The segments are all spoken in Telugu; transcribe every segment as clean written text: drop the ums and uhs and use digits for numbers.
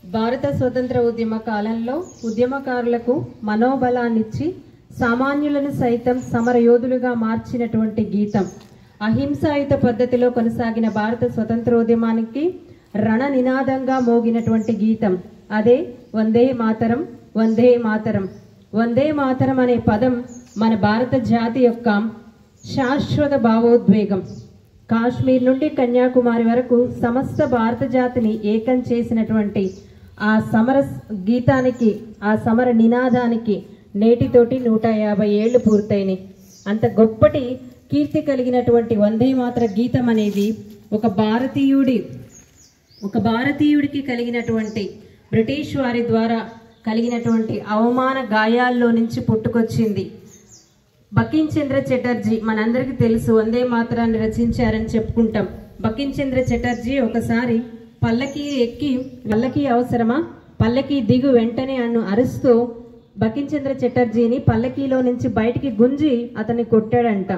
భారత స్వతంత్ర ఉద్యమ కాలంలో ఉద్యమకారులకు మనోబలాన్నిచ్చి సామాన్యులను సైతం సమరయోధులుగా మార్చినటువంటి గీతం. అహింసాయుత పద్ధతిలో కొనసాగిన భారత స్వతంత్రోద్యమానికి రణ నినాదంగా మోగినటువంటి గీతం అదే వందే మాతరం, వందే మాతరం. వందే మాతరం అనే పదం మన భారత జాతి యొక్క శాశ్వత భావోద్వేగం. కాశ్మీర్ నుండి కన్యాకుమారి వరకు సమస్త భారత జాతిని ఏకం చేసినటువంటి ఆ సమర గీతానికి, ఆ సమర నినాదానికి నేటితోటి 150 ఏళ్లు పూర్తయినాయి. అంత గొప్పటి కీర్తి కలిగినటువంటి వందే మాతర గీతం అనేది ఒక భారతీయుడికి కలిగినటువంటి బ్రిటిష్ వారి ద్వారా కలిగినటువంటి అవమాన గాయాల్లో నుంచి పుట్టుకొచ్చింది. బకిం చంద్ర చటర్జీ మనందరికీ తెలుసు, వందే మాతరాన్ని రచించారని చెప్పుకుంటాం. బకిం చంద్ర చటర్జీ ఒకసారి పల్లకి ఎక్కి, పల్లకి అవసరమా, పల్లకి దిగు వెంటనే అన్ను అరుస్తూ బకిం చంద్ర చటర్జీని పల్లకీలో నుంచి బయటికి గుంజి అతన్ని కొట్టాడంట.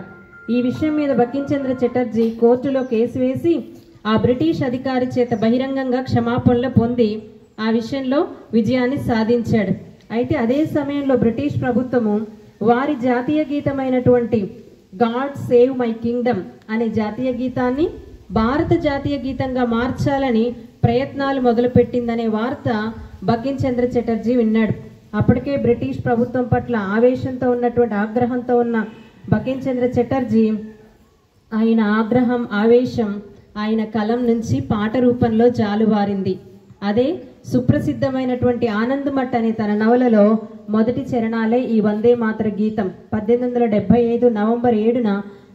ఈ విషయం మీద బకిం చంద్ర చటర్జీ కోర్టులో కేసు వేసి ఆ బ్రిటిష్ అధికారి చేత బహిరంగంగా క్షమాపణలు పొంది ఆ విషయంలో విజయాన్ని సాధించాడు. అయితే అదే సమయంలో బ్రిటిష్ ప్రభుత్వము వారి జాతీయ గీతమైనటువంటి గాడ్ సేవ్ మై కింగ్డమ్ అనే జాతీయ గీతాన్ని భారత జాతీయ గీతంగా మార్చాలని ప్రయత్నాలు మొదలుపెట్టిందనే వార్త బకిం చంద్ర చటర్జీ విన్నాడు. అప్పటికే బ్రిటిష్ ప్రభుత్వం పట్ల ఆవేశంతో ఉన్నటువంటి, ఆగ్రహంతో ఉన్న బకిం చంద్ర చటర్జీ ఆయన ఆగ్రహం, ఆవేశం ఆయన కలం నుంచి పాట రూపంలో జాలువారింది. అదే సుప్రసిద్ధమైనటువంటి ఆనందమఠ్ అనే తన నవలలో మొదటి చరణాలే ఈ వందే మాతర గీతం. 1875 నవంబర్ 7న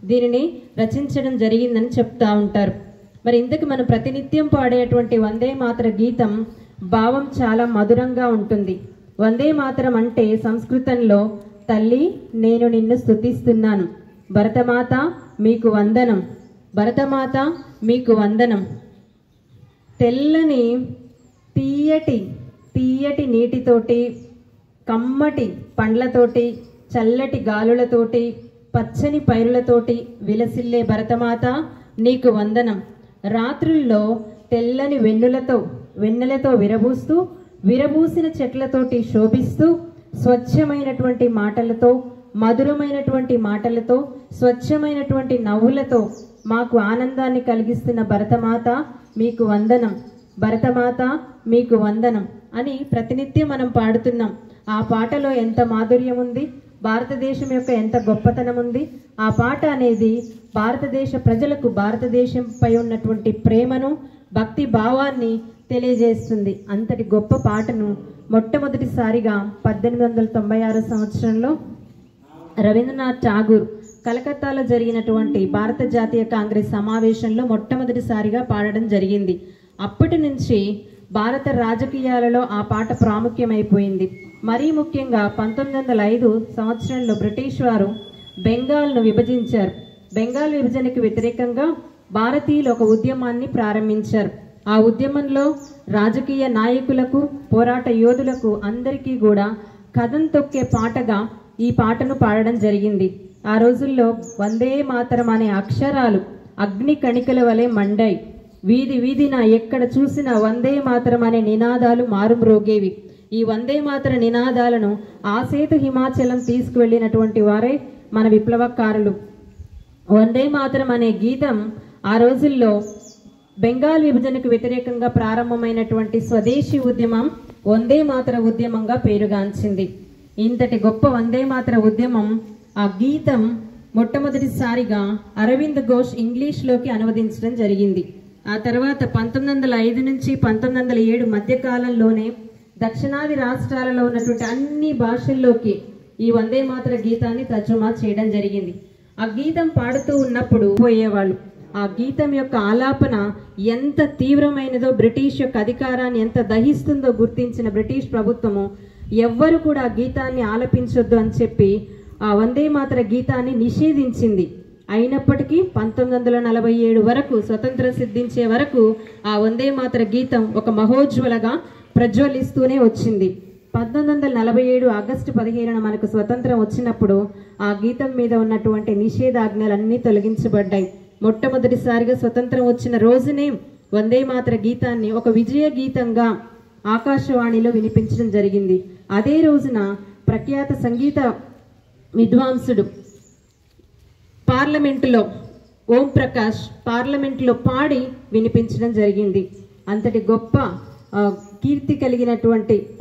దీనిని రచించడం జరిగిందని చెప్తా ఉంటారు. మరి ఇందుకు మనం ప్రతినిత్యం పాడేటువంటి వందే మాతర గీతం భావం చాలా మధురంగా ఉంటుంది. వందే మాతరం అంటే సంస్కృతంలో తల్లి నేను నిన్ను స్తుతిస్తున్నాను, భరతమాత మీకు వందనం, భరతమాత మీకు వందనం. తెల్లని తీయటి నీటితోటి, కమ్మటి పండ్లతోటి, చల్లటి గాలులతోటి, పచ్చని పైరులతోటి విలసిల్లే భరతమాత నీకు వందనం. రాత్రుల్లో తెల్లని వెన్నెలతో విరబూసిన చెట్లతోటి శోభిస్తూ, స్వచ్ఛమైనటువంటి మాటలతో, మధురమైనటువంటి మాటలతో, స్వచ్ఛమైనటువంటి నవ్వులతో మాకు ఆనందాన్ని కలిగిస్తున్న భరతమాత మీకు వందనం, భరతమాత మీకు వందనం అని ప్రతినిత్యం మనం పాడుతున్నాం. ఆ పాటలో ఎంత మాధుర్యం ఉంది, భారతదేశం యొక్క ఎంత గొప్పతనం ఉంది. ఆ పాట అనేది భారతదేశ ప్రజలకు భారతదేశంపై ఉన్నటువంటి ప్రేమను, భక్తి భావాన్ని తెలియజేస్తుంది. అంతటి గొప్ప పాటను మొట్టమొదటిసారిగా 1896 సంవత్సరంలో రవీంద్రనాథ్ ఠాగూర్ కలకత్తాలో జరిగినటువంటి భారత జాతీయ కాంగ్రెస్ సమావేశంలో మొట్టమొదటిసారిగా పాడడం జరిగింది. అప్పటి నుంచి భారత రాజకీయాలలో ఆ పాట ప్రాముఖ్యమైపోయింది. మరీ ముఖ్యంగా 1905 సంవత్సరంలో బ్రిటిష్ వారు బెంగాల్ను విభజించారు. బెంగాల్ విభజనకు వ్యతిరేకంగా భారతీయులు ఒక ఉద్యమాన్ని ప్రారంభించారు. ఆ ఉద్యమంలో రాజకీయ నాయకులకు, పోరాట యోధులకు అందరికీ కూడా కథం తొక్కే పాటగా ఈ పాటను పాడడం జరిగింది. ఆ రోజుల్లో వందే మాతరం అనే అక్షరాలు అగ్ని కణికల వలె మండాయి. వీధి వీధిన ఎక్కడ చూసినా వందే మాతరం అనే నినాదాలు మారుమ్రోగేవి. ఈ వందే మాతర నినాదాలను ఆసేతు హిమాచలం తీసుకువెళ్ళినటువంటి వారే మన విప్లవకారులు. వందే మాతరం అనే గీతం ఆ రోజుల్లో బెంగాల్ విభజనకు వ్యతిరేకంగా ప్రారంభమైనటువంటి స్వదేశీ ఉద్యమం వందే మాతర ఉద్యమంగా పేరుగాంచింది. ఇంతటి గొప్ప వందే మాతర ఉద్యమం, ఆ గీతం మొట్టమొదటిసారిగా అరవింద్ ఘోష్ ఇంగ్లీష్లోకి అనువదించడం జరిగింది. ఆ తర్వాత 1905 నుంచి 1907 మధ్యకాలంలోనే దక్షిణాది రాష్ట్రాలలో ఉన్నటువంటి అన్ని భాషల్లోకి ఈ వందే మాతర గీతాన్ని తర్జుమా చేయడం జరిగింది. ఆ గీతం పాడుతూ ఉన్నప్పుడు పోయేవాళ్ళు. ఆ గీతం యొక్క ఆలాపన ఎంత తీవ్రమైనదో, బ్రిటిష్ యొక్క అధికారాన్ని ఎంత దహిస్తుందో గుర్తించిన బ్రిటిష్ ప్రభుత్వము ఎవ్వరు కూడా ఆ గీతాన్ని ఆలపించొద్దు అని చెప్పి ఆ వందే మాతర గీతాన్ని నిషేధించింది. అయినప్పటికీ 1947 వరకు, స్వతంత్రం సిద్ధించే వరకు ఆ వందే మాతర గీతం ఒక మహోజ్వలగా ప్రజ్వలిస్తూనే వచ్చింది. 1947 ఆగస్టు 15న మనకు స్వతంత్రం వచ్చినప్పుడు ఆ గీతం మీద ఉన్నటువంటి నిషేధాజ్ఞలన్నీ తొలగించబడ్డాయి. మొట్టమొదటిసారిగా స్వతంత్రం వచ్చిన రోజునే వందే మాతర గీతాన్ని ఒక విజయ గీతంగా ఆకాశవాణిలో వినిపించడం జరిగింది. అదే రోజున ప్రఖ్యాత సంగీత విద్వాంసుడు పార్లమెంటులో ఓం ప్రకాష్ పార్లమెంటులో పాడి వినిపించడం జరిగింది. అంతటి గొప్ప కీర్తి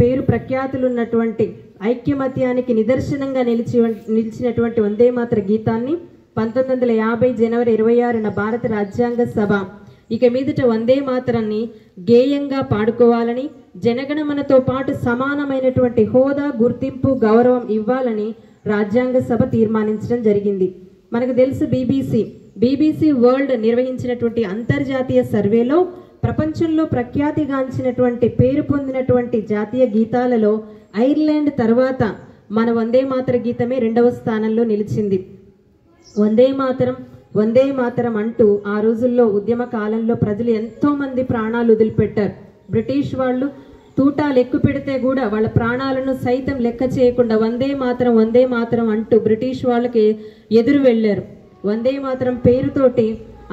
పేరు ప్రఖ్యాతులు ఉన్నటువంటి ఐక్యమత్యానికి నిదర్శనంగా నిలిచినటువంటి వందే మాతర గీతాన్ని 1950 జనవరి 26న భారత రాజ్యాంగ సభ ఇక మీదట వందే మాతరాన్ని గేయంగా పాడుకోవాలని, జనగణమనతో పాటు సమానమైనటువంటి హోదా, గుర్తింపు, గౌరవం ఇవ్వాలని రాజ్యాంగ సభ తీర్మానించడం జరిగింది. మనకు తెలుసు బీబీసీ వరల్డ్ నిర్వహించినటువంటి అంతర్జాతీయ సర్వేలో ప్రపంచంలో ప్రఖ్యాతిగాంచినటువంటి పేరు పొందినటువంటి జాతీయ గీతాలలో ఐర్లాండ్ తర్వాత మన వందే మాతర గీతమే 2వ స్థానంలో నిలిచింది. వందే మాతరం అంటూ ఆ రోజుల్లో ఉద్యమ కాలంలో ప్రజలు ఎంతో మంది ప్రాణాలు వదిలిపెట్టారు. బ్రిటిష్ వాళ్ళు తూటాలు ఎక్కువ పెడితే కూడా వాళ్ళ ప్రాణాలను సైతం లెక్క చేయకుండా వందే మాతరం అంటూ బ్రిటిష్ వాళ్ళకి ఎదురు వెళ్ళారు. వందే మాతరం పేరుతోటి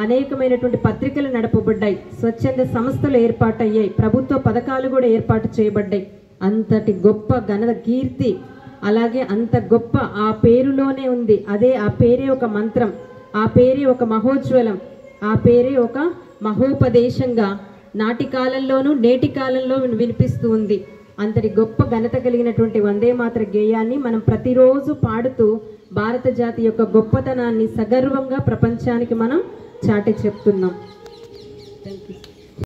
అనేకమైనటువంటి పత్రికలు నడపబడ్డాయి, స్వచ్ఛంద సంస్థలు ఏర్పాటయ్యాయి, ప్రభుత్వ పథకాలు కూడా ఏర్పాటు చేయబడ్డాయి. అంతటి గొప్ప ఘన కీర్తి, అలాగే అంత గొప్ప ఆ పేరులోనే ఉంది. అదే ఆ పేరే ఒక మంత్రం, ఆ పేరే ఒక మహోజ్వలం, ఆ పేరే ఒక మహోపదేశంగా నాటి కాలంలోనూ నేటి కాలంలో వినిపిస్తూ ఉంది. అంతటి గొప్ప ఘనత కలిగినటువంటి వందే మాతర గేయాన్ని మనం ప్రతిరోజు పాడుతూ భారత జాతి యొక్క గొప్పతనాన్ని సగర్వంగా ప్రపంచానికి మనం చాటి చెప్తున్నాం. Thank you.